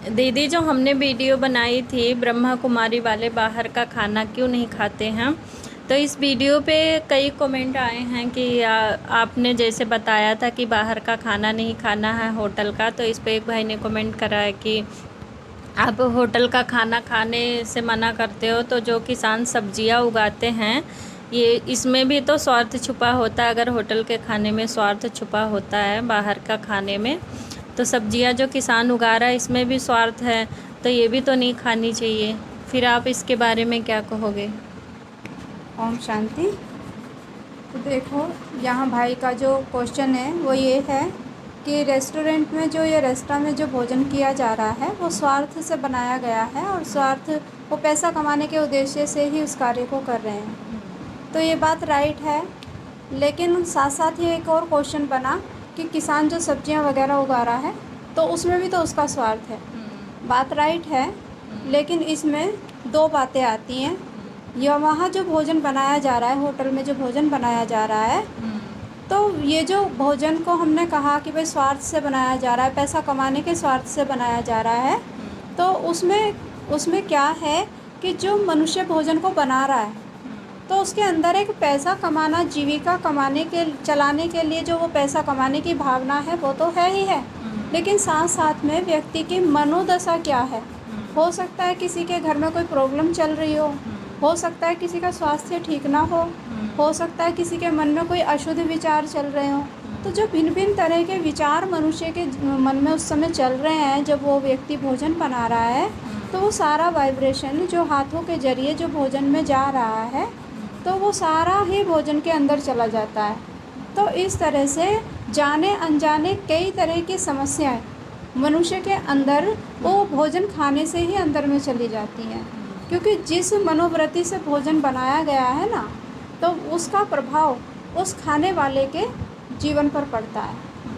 दीदी, जो हमने वीडियो बनाई थी ब्रह्मा कुमारी वाले, बाहर का खाना क्यों नहीं खाते हैं, तो इस वीडियो पे कई कमेंट आए हैं कि आपने जैसे बताया था कि बाहर का खाना नहीं खाना है होटल का, तो इस पे एक भाई ने कमेंट करा है कि आप होटल का खाना खाने से मना करते हो, तो जो किसान सब्जियां उगाते हैं ये इसमें भी तो स्वार्थ छुपा होता है। अगर होटल के खाने में स्वार्थ छुपा होता है बाहर का खाने में, तो सब्जियां जो किसान उगा रहा है इसमें भी स्वार्थ है, तो ये भी तो नहीं खानी चाहिए। फिर आप इसके बारे में क्या कहोगे? ओम शांति। तो देखो, यहाँ भाई का जो क्वेश्चन है वो ये है कि रेस्टोरेंट में जो ये रेस्टोरेंट में जो भोजन किया जा रहा है वो स्वार्थ से बनाया गया है, और स्वार्थ वो पैसा कमाने के उद्देश्य से ही उस कार्य को कर रहे हैं। तो ये बात राइट है, लेकिन साथ साथ ही एक और क्वेश्चन बना कि किसान जो सब्जियां वगैरह उगा रहा है तो उसमें भी तो उसका स्वार्थ है। बात राइट है, लेकिन इसमें दो बातें आती हैं। या वहाँ जो भोजन बनाया जा रहा है, होटल में जो भोजन बनाया जा रहा है, तो ये जो भोजन को हमने कहा कि भाई स्वार्थ से बनाया जा रहा है, पैसा कमाने के स्वार्थ से बनाया जा रहा है, तो उसमें क्या है कि जो मनुष्य भोजन को बना रहा है तो उसके अंदर एक पैसा कमाना, जीविका कमाने के चलाने के लिए जो वो पैसा कमाने की भावना है वो तो है ही है, लेकिन साथ साथ में व्यक्ति की मनोदशा क्या है। हो सकता है किसी के घर में कोई प्रॉब्लम चल रही हो सकता है किसी का स्वास्थ्य ठीक ना हो सकता है किसी के मन में कोई अशुद्ध विचार चल रहे हों। तो जो भिन्न भिन्न तरह के विचार मनुष्य के मन में उस समय चल रहे हैं जब वो व्यक्ति भोजन बना रहा है, तो वो सारा वाइब्रेशन जो हाथों के जरिए जो भोजन में जा रहा है तो वो सारा ही भोजन के अंदर चला जाता है। तो इस तरह से जाने अनजाने कई तरह की समस्याएं मनुष्य के अंदर वो भोजन खाने से ही अंदर में चली जाती हैं, क्योंकि जिस मनोवृत्ति से भोजन बनाया गया है ना, तो उसका प्रभाव उस खाने वाले के जीवन पर पड़ता है।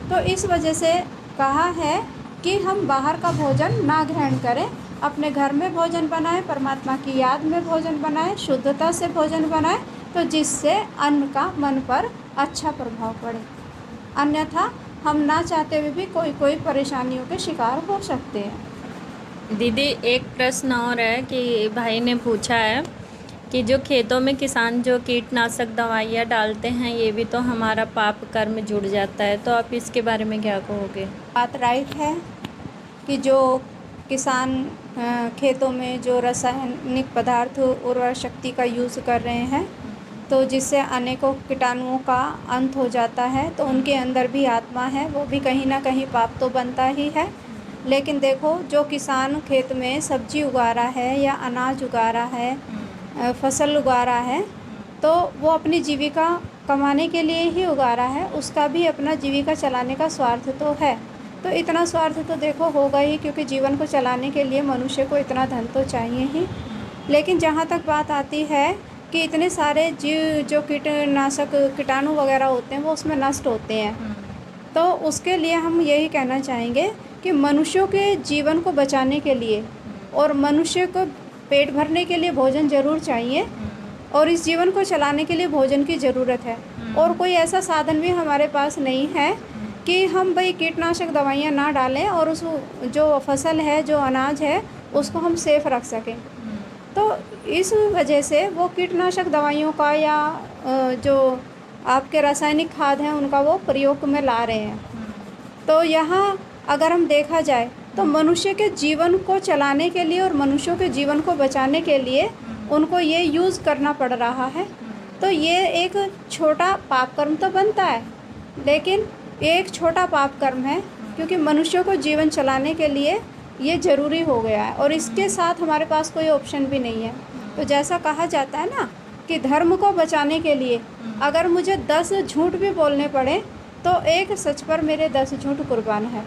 तो इस वजह से कहा है कि हम बाहर का भोजन ना ग्रहण करें, अपने घर में भोजन बनाएं, परमात्मा की याद में भोजन बनाएं, शुद्धता से भोजन बनाएं, तो जिससे अन्न का मन पर अच्छा प्रभाव पड़े। अन्यथा हम ना चाहते हुए भी कोई परेशानियों के शिकार हो सकते हैं। दीदी, एक प्रश्न और है कि भाई ने पूछा है कि जो खेतों में किसान जो कीटनाशक दवाइयाँ डालते हैं ये भी तो हमारा पाप कर्म जुड़ जाता है, तो आप इसके बारे में क्या कहोगे? बात राइट है कि जो किसान खेतों में जो रासायनिक पदार्थ उर्वरक शक्ति का यूज़ कर रहे हैं, तो जिससे अनेकों कीटाणुओं का अंत हो जाता है, तो उनके अंदर भी आत्मा है, वो भी कहीं ना कहीं पाप तो बनता ही है। लेकिन देखो, जो किसान खेत में सब्जी उगा रहा है या अनाज उगा रहा है, फसल उगा रहा है, तो वो अपनी जीविका कमाने के लिए ही उगा रहा है, उसका भी अपना जीविका चलाने का स्वार्थ तो है। तो इतना स्वार्थ तो देखो होगा ही, क्योंकि जीवन को चलाने के लिए मनुष्य को इतना धन तो चाहिए ही। लेकिन जहाँ तक बात आती है कि इतने सारे जीव जो कीटनाशक कीटाणु वगैरह होते हैं वो उसमें नष्ट होते हैं, तो उसके लिए हम यही कहना चाहेंगे कि मनुष्यों के जीवन को बचाने के लिए और मनुष्य को पेट भरने के लिए भोजन ज़रूर चाहिए, और इस जीवन को चलाने के लिए भोजन की ज़रूरत है। और कोई ऐसा साधन भी हमारे पास नहीं है कि हम भाई कीटनाशक दवाइयाँ ना डालें और उस जो फसल है, जो अनाज है, उसको हम सेफ रख सकें। तो इस वजह से वो कीटनाशक दवाइयों का या जो आपके रासायनिक खाद हैं उनका वो प्रयोग में ला रहे हैं। तो यहाँ अगर हम देखा जाए तो मनुष्य के जीवन को चलाने के लिए और मनुष्यों के जीवन को बचाने के लिए उनको ये यूज़ करना पड़ रहा है। तो ये एक छोटा पाप कर्म तो बनता है, लेकिन ये एक छोटा पाप कर्म है, क्योंकि मनुष्यों को जीवन चलाने के लिए ये ज़रूरी हो गया है, और इसके साथ हमारे पास कोई ऑप्शन भी नहीं है। तो जैसा कहा जाता है ना कि धर्म को बचाने के लिए अगर मुझे 10 झूठ भी बोलने पड़े तो एक सच पर मेरे 10 झूठ कुर्बान है।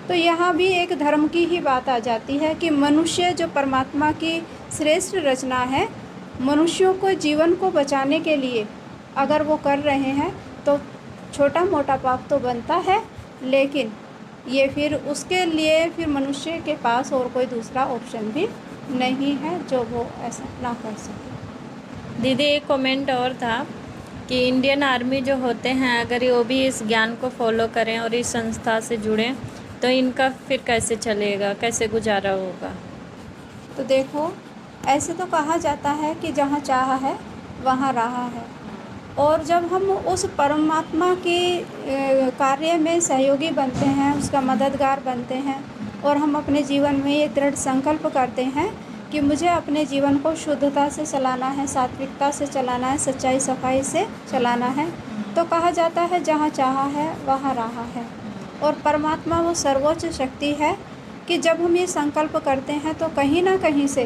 तो यहाँ भी एक धर्म की ही बात आ जाती है कि मनुष्य जो परमात्मा की श्रेष्ठ रचना है, मनुष्यों को जीवन को बचाने के लिए अगर वो कर रहे हैं तो छोटा मोटा पाप तो बनता है, लेकिन ये फिर उसके लिए फिर मनुष्य के पास और कोई दूसरा ऑप्शन भी नहीं है जो वो ऐसा ना कर सके। दीदी, एक कमेंट और था कि इंडियन आर्मी जो होते हैं अगर वो भी इस ज्ञान को फॉलो करें और इस संस्था से जुड़ें तो इनका फिर कैसे चलेगा, कैसे गुजारा होगा? तो देखो, ऐसे तो कहा जाता है कि जहाँ चाहा है वहाँ राह है, और जब हम उस परमात्मा के कार्य में सहयोगी बनते हैं, उसका मददगार बनते हैं, और हम अपने जीवन में ये दृढ़ संकल्प करते हैं कि मुझे अपने जीवन को शुद्धता से चलाना है, सात्विकता से चलाना है, सच्चाई सफाई से चलाना है, तो कहा जाता है जहाँ चाहा है वहाँ राह है। और परमात्मा वो सर्वोच्च शक्ति है कि जब हम ये संकल्प करते हैं तो कहीं ना कहीं से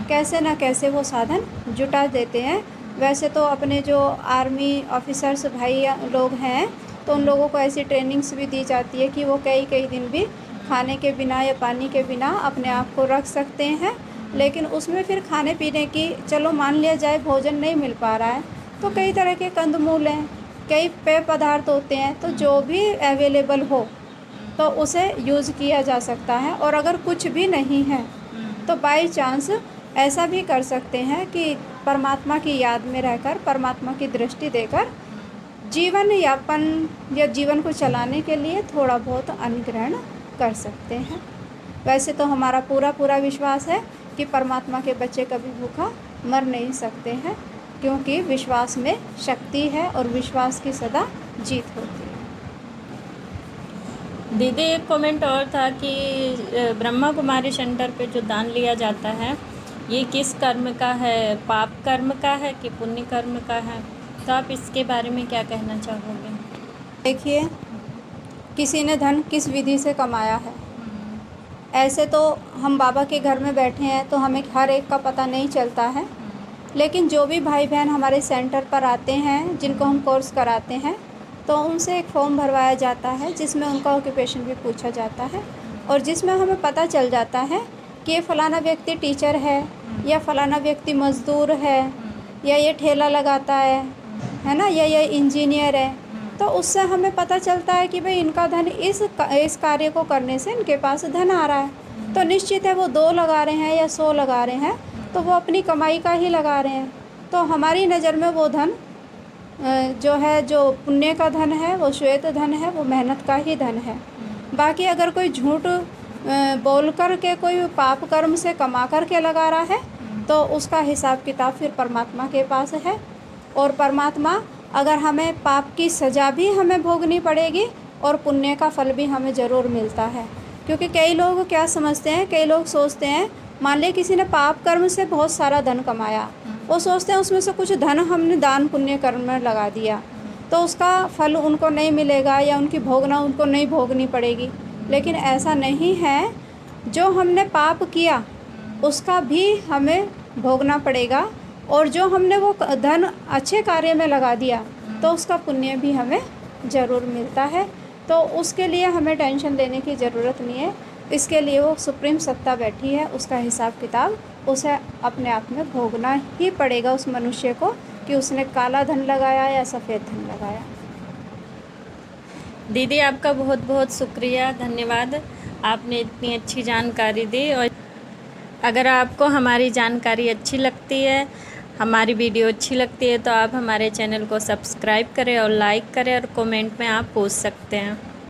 कैसे ना कैसे वो साधन जुटा देते हैं। वैसे तो अपने जो आर्मी ऑफिसर्स भाई लोग हैं, तो उन लोगों को ऐसी ट्रेनिंग्स भी दी जाती है कि वो कई कई दिन भी खाने के बिना या पानी के बिना अपने आप को रख सकते हैं। लेकिन उसमें फिर खाने पीने की, चलो मान लिया जाए भोजन नहीं मिल पा रहा है, तो कई तरह के कंदमूल हैं, कई पेय पदार्थ होते हैं, तो जो भी अवेलेबल हो तो उसे यूज़ किया जा सकता है। और अगर कुछ भी नहीं है तो बाई चांस ऐसा भी कर सकते हैं कि परमात्मा की याद में रहकर, परमात्मा की दृष्टि देकर जीवन यापन या जीवन को चलाने के लिए थोड़ा बहुत अन्न ग्रहण कर सकते हैं। वैसे तो हमारा पूरा विश्वास है कि परमात्मा के बच्चे कभी भूखा मर नहीं सकते हैं, क्योंकि विश्वास में शक्ति है और विश्वास की सदा जीत होती है। दीदी, एक कमेंट और था कि ब्रह्मा कुमारी सेंटर पे जो दान लिया जाता है, ये किस कर्म का है? पाप कर्म का है कि पुण्य कर्म का है? तो आप इसके बारे में क्या कहना चाहोगे? देखिए, किसी ने धन किस विधि से कमाया है, ऐसे तो हम बाबा के घर में बैठे हैं तो हमें हर एक का पता नहीं चलता है। लेकिन जो भी भाई बहन हमारे सेंटर पर आते हैं, जिनको हम कोर्स कराते हैं, तो उनसे एक फॉर्म भरवाया जाता है जिसमें उनका ऑक्यूपेशन भी पूछा जाता है, और जिसमें हमें पता चल जाता है कि ये फ़लाना व्यक्ति टीचर है, या फ़लाना व्यक्ति मज़दूर है, या ये ठेला लगाता है ना, या ये इंजीनियर है। तो उससे हमें पता चलता है कि भाई इनका धन इस कार्य को करने से इनके पास धन आ रहा है। तो निश्चित है वो 2 लगा रहे हैं या 100 लगा रहे हैं, तो वो अपनी कमाई का ही लगा रहे हैं। तो हमारी नज़र में वो धन जो है, जो पुण्य का धन है, वो श्वेत धन है, वो मेहनत का ही धन है। बाकी अगर कोई झूठ बोल कर के, कोई पाप कर्म से कमा कर के लगा रहा है, तो उसका हिसाब किताब फिर परमात्मा के पास है। और परमात्मा, अगर हमें पाप की सज़ा भी हमें भोगनी पड़ेगी और पुण्य का फल भी हमें ज़रूर मिलता है। क्योंकि कई लोग क्या समझते हैं, कई लोग सोचते हैं, मान लिया किसी ने पाप कर्म से बहुत सारा धन कमाया, वो सोचते हैं उसमें से कुछ धन हमने दान पुण्य कर्म में लगा दिया तो उसका फल उनको नहीं मिलेगा, या उनकी भोगना उनको नहीं भोगनी पड़ेगी। लेकिन ऐसा नहीं है, जो हमने पाप किया उसका भी हमें भोगना पड़ेगा, और जो हमने वो धन अच्छे कार्य में लगा दिया तो उसका पुण्य भी हमें ज़रूर मिलता है। तो उसके लिए हमें टेंशन लेने की ज़रूरत नहीं है। इसके लिए वो सुप्रीम सत्ता बैठी है, उसका हिसाब किताब उसे अपने आप में भोगना ही पड़ेगा उस मनुष्य को, कि उसने काला धन लगाया या सफ़ेद धन लगाया। दीदी, आपका बहुत बहुत शुक्रिया, धन्यवाद। आपने इतनी अच्छी जानकारी दी। और अगर आपको हमारी जानकारी अच्छी लगती है, हमारी वीडियो अच्छी लगती है, तो आप हमारे चैनल को सब्सक्राइब करें और लाइक करें, और कमेंट में आप पूछ सकते हैं।